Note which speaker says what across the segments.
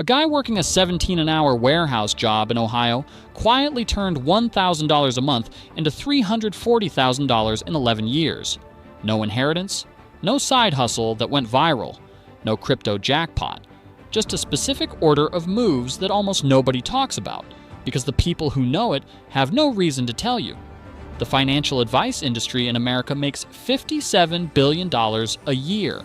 Speaker 1: A guy working a $17 an hour warehouse job in Ohio quietly turned $1,000 a month into $340,000 in 11 years. No inheritance, no side hustle that went viral, no crypto jackpot, just a specific order of moves that almost nobody talks about, because the people who know it have no reason to tell you. The financial advice industry in America makes $57 billion a year.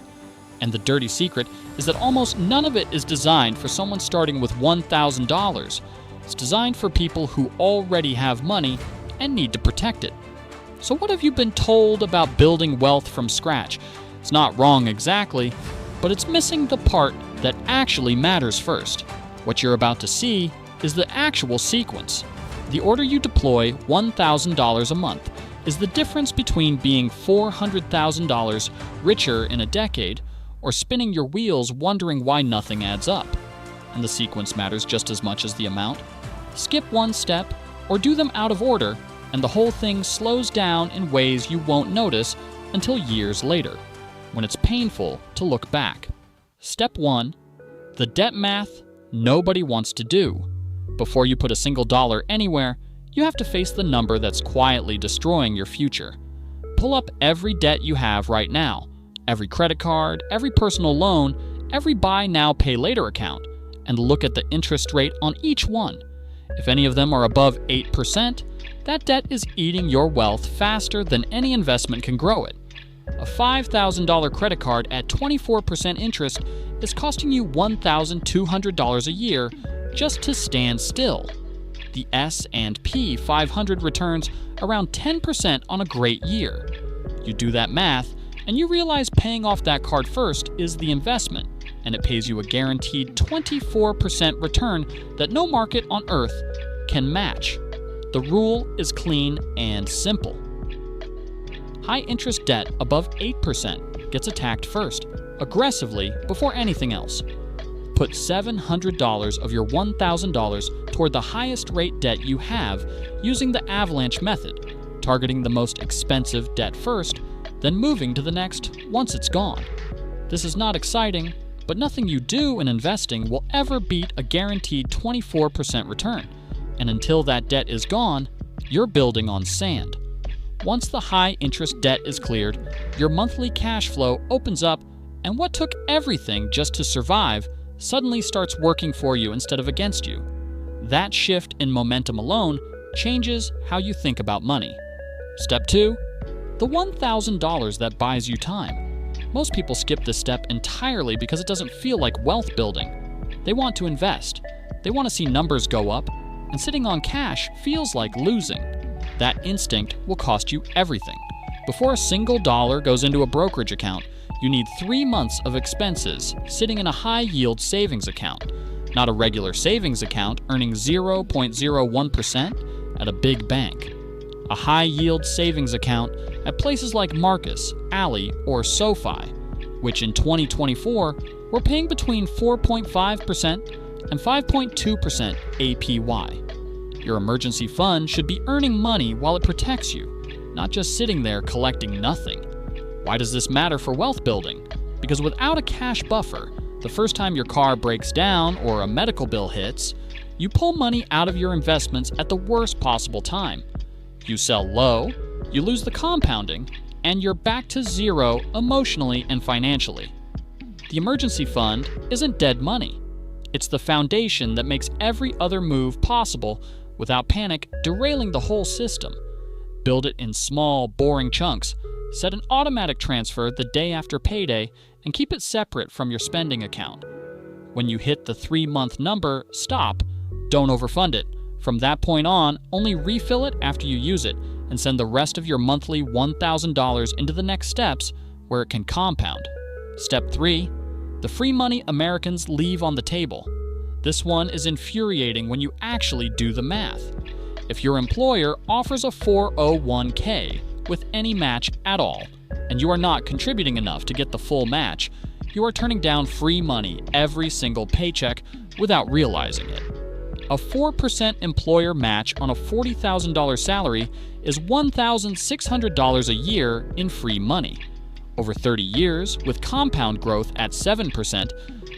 Speaker 1: And the dirty secret is that almost none of it is designed for someone starting with $1,000. It's designed for people who already have money and need to protect it. So what have you been told about building wealth from scratch? It's not wrong exactly, but it's missing the part that actually matters first. What you're about to see is the actual sequence. The order you deploy $1,000 a month is the difference between being $400,000 richer in a decade or spinning your wheels wondering why nothing adds up. And the sequence matters just as much as the amount. Skip one step or do them out of order, and the whole thing slows down in ways you won't notice until years later, when it's painful to look back. Step 1. The debt math nobody wants to do. Before you put a single dollar anywhere, you have to face the number that's quietly destroying your future. Pull up every debt you have right now, every credit card, every personal loan, every buy now, pay later account, and look at the interest rate on each one. If any of them are above 8%, that debt is eating your wealth faster than any investment can grow it. A $5,000 credit card at 24% interest is costing you $1,200 a year just to stand still. The S&P 500 returns around 10% on a great year. You do that math, and you realize paying off that card first is the investment, and it pays you a guaranteed 24% return that no market on earth can match. The rule is clean and simple. High-interest debt above 8% gets attacked first, aggressively, before anything else. Put $700 of your $1,000 toward the highest rate debt you have using the avalanche method, targeting the most expensive debt first, then moving to the next once it's gone. This is not exciting, but nothing you do in investing will ever beat a guaranteed 24% return. And until that debt is gone, you're building on sand. Once the high-interest debt is cleared, your monthly cash flow opens up, and what took everything just to survive suddenly starts working for you instead of against you. That shift in momentum alone changes how you think about money. Step 2. The $1,000 that buys you time. Most people skip this step entirely because it doesn't feel like wealth building. They want to invest. They want to see numbers go up, and sitting on cash feels like losing. That instinct will cost you everything. Before a single dollar goes into a brokerage account, you need 3 months of expenses sitting in a high-yield savings account, not a regular savings account earning 0.01% at a big bank. A high-yield savings account at places like Marcus, Ally, or SoFi, which in 2024 were paying between 4.5% and 5.2% APY. Your emergency fund should be earning money while it protects you, not just sitting there collecting nothing. Why does this matter for wealth building? Because without a cash buffer, the first time your car breaks down or a medical bill hits, you pull money out of your investments at the worst possible time. You sell low, you lose the compounding, and you're back to zero emotionally and financially. The emergency fund isn't dead money. It's the foundation that makes every other move possible without panic derailing the whole system. Build it in small, boring chunks. Set an automatic transfer the day after payday and keep it separate from your spending account. When you hit the 3-month number, stop. Don't overfund it. From that point on, only refill it after you use it and send the rest of your monthly $1,000 into the next steps where it can compound. Step 3. The free money Americans leave on the table. This one is infuriating when you actually do the math. If your employer offers a 401k with any match at all, and you are not contributing enough to get the full match, you are turning down free money every single paycheck without realizing it. A 4% employer match on a $40,000 salary is $1,600 a year in free money. Over 30 years, with compound growth at 7%,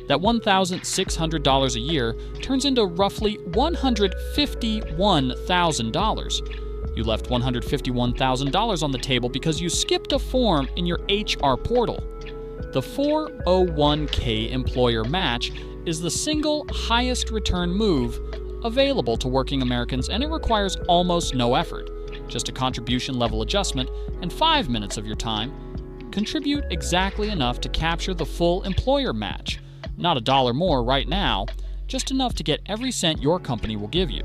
Speaker 1: That $1,600 a year turns into roughly $151,000. You left $151,000 on the table because you skipped a form in your HR portal. The 401k employer match is the single highest return move available to working Americans, and it requires almost no effort. Just a contribution level adjustment and 5 minutes of your time. Contribute exactly enough to capture the full employer match. Not $1 more right now, just enough to get every cent your company will give you.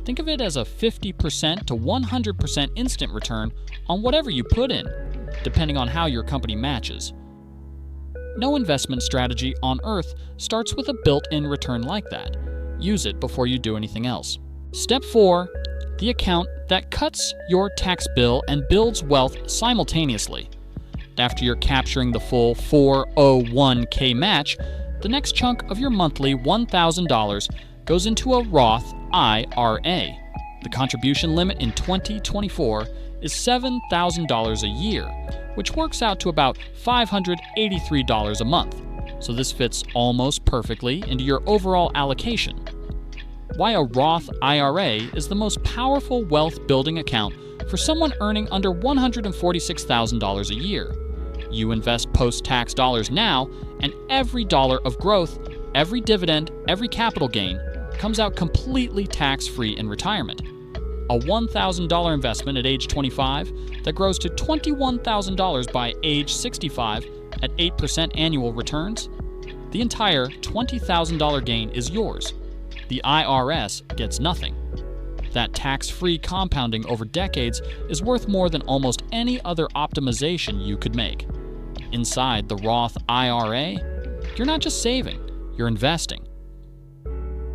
Speaker 1: Think of it as a 50% to 100% instant return on whatever you put in, depending on how your company matches. No investment strategy on earth starts with a built-in return like that. Use it before you do anything else. Step 4. The account that cuts your tax bill and builds wealth simultaneously. After you're capturing the full 401k match, the next chunk of your monthly $1,000 goes into a Roth IRA. The contribution limit in 2024 is $7,000 a year, which works out to about $583 a month. So this fits almost perfectly into your overall allocation. Why a Roth IRA is the most powerful wealth building account for someone earning under $146,000 a year. You invest post-tax dollars now, and every dollar of growth, every dividend, every capital gain comes out completely tax-free in retirement. A $1,000 investment at age 25 that grows to $21,000 by age 65 at 8% annual returns. The entire $20,000 gain is yours. The IRS gets nothing. That tax-free compounding over decades is worth more than almost any other optimization you could make. Inside the Roth IRA, you're not just saving, you're investing.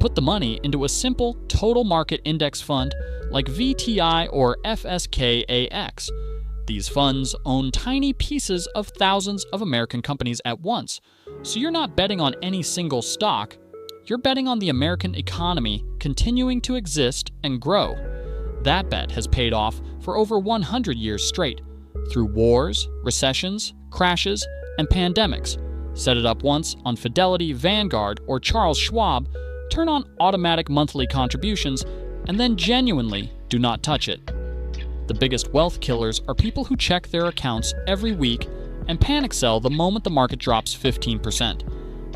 Speaker 1: Put the money into a simple total market index fund like VTI or FSKAX. These funds own tiny pieces of thousands of American companies at once, so you're not betting on any single stock, you're betting on the American economy continuing to exist and grow. That bet has paid off for over 100 years straight, through wars, recessions, crashes, and pandemics. Set it up once on Fidelity, Vanguard, or Charles Schwab, turn on automatic monthly contributions, and then genuinely do not touch it. The biggest wealth killers are people who check their accounts every week and panic sell the moment the market drops 15%,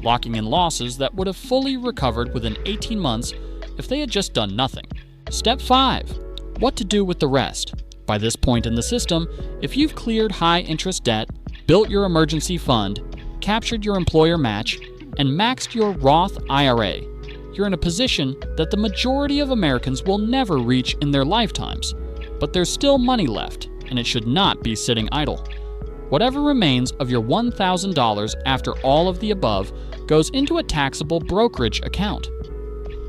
Speaker 1: locking in losses that would have fully recovered within 18 months if they had just done nothing. Step 5. What to do with the rest. By this point in the system, if you've cleared high-interest debt, built your emergency fund, captured your employer match, and maxed your Roth IRA, you're in a position that the majority of Americans will never reach in their lifetimes. But there's still money left, and it should not be sitting idle. Whatever remains of your $1,000 after all of the above goes into a taxable brokerage account.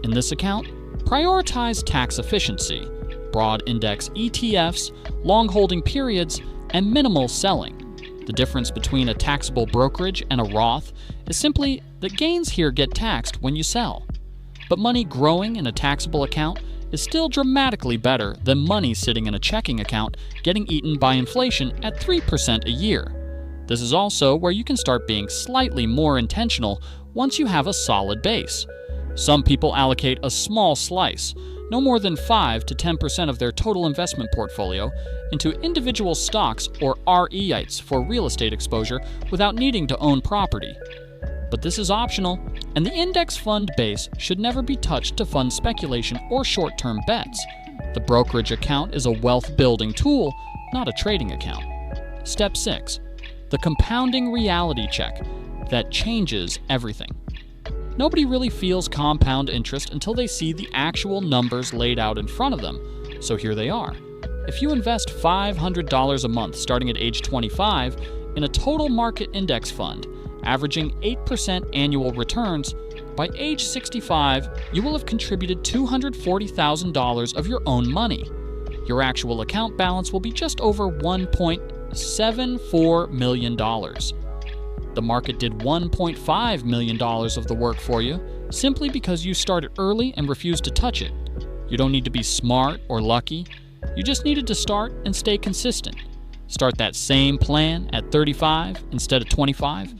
Speaker 1: In this account, prioritize tax efficiency, broad index ETFs, long holding periods, and minimal selling. The difference between a taxable brokerage and a Roth is simply that gains here get taxed when you sell. But money growing in a taxable account is still dramatically better than money sitting in a checking account getting eaten by inflation at 3% a year. This is also where you can start being slightly more intentional once you have a solid base. Some people allocate a small slice, no more than 5 to 10% of their total investment portfolio, into individual stocks or REITs for real estate exposure without needing to own property. But this is optional, and the index fund base should never be touched to fund speculation or short-term bets. The brokerage account is a wealth-building tool, not a trading account. Step 6. The compounding reality check that changes everything. Nobody really feels compound interest until they see the actual numbers laid out in front of them, so here they are. If you invest $500 a month starting at age 25 in a total market index fund, averaging 8% annual returns, by age 65, you will have contributed $240,000 of your own money. Your actual account balance will be just over $1.74 million. The market did $1.5 million of the work for you, simply because you started early and refused to touch it. You don't need to be smart or lucky. You just needed to start and stay consistent. Start that same plan at 35 instead of 25.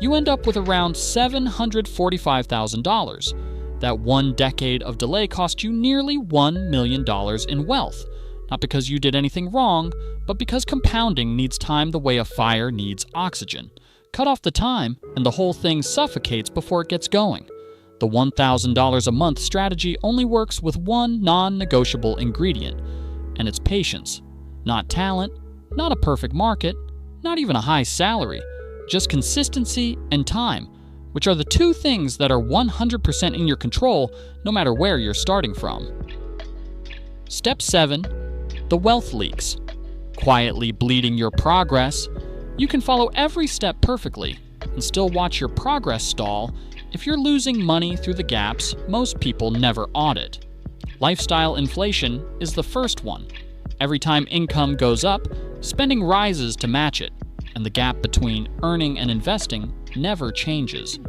Speaker 1: you end up with around $745,000. That 1 decade of delay cost you nearly $1 million in wealth, not because you did anything wrong, but because compounding needs time the way a fire needs oxygen. Cut off the time, and the whole thing suffocates before it gets going. The $1,000 a month strategy only works with one non-negotiable ingredient, and it's patience. Not talent, not a perfect market, not even a high salary, just consistency and time, which are the two things that are 100% in your control no matter where you're starting from. Step 7. The wealth leaks. Quietly bleeding your progress. You can follow every step perfectly and still watch your progress stall if you're losing money through the gaps most people never audit. Lifestyle inflation is the first one. Every time income goes up, spending rises to match it, and the gap between earning and investing never changes.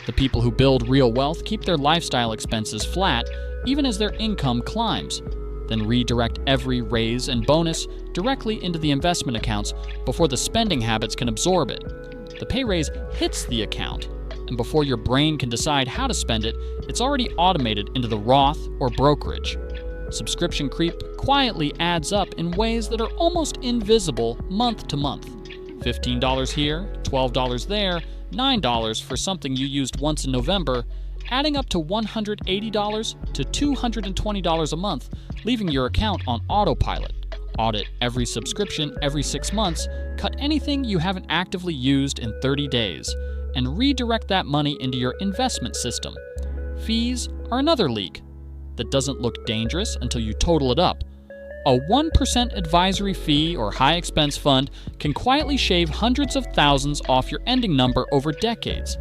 Speaker 1: The people who build real wealth keep their lifestyle expenses flat even as their income climbs, then redirect every raise and bonus directly into the investment accounts before the spending habits can absorb it. The pay raise hits the account, and before your brain can decide how to spend it, it's already automated into the Roth or Brokerage. Subscription creep quietly adds up in ways that are almost invisible month to month. $15 here, $12 there, $9 for something you used once in November, adding up to $180 to $220 a month, leaving your account on autopilot. Audit every subscription every 6 months, cut anything you haven't actively used in 30 days, and redirect that money into your investment system. Fees are another leak that doesn't look dangerous until you total it up. A 1% advisory fee or high expense fund can quietly shave hundreds of thousands off your ending number over decades.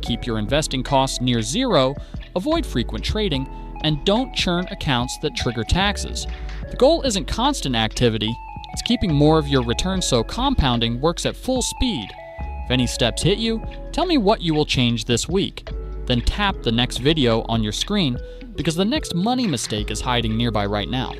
Speaker 1: Keep your investing costs near zero, avoid frequent trading, and don't churn accounts that trigger taxes. The goal isn't constant activity, it's keeping more of your returns so compounding works at full speed. If any steps hit you, tell me what you will change this week. Then tap the next video on your screen because the next money mistake is hiding nearby right now.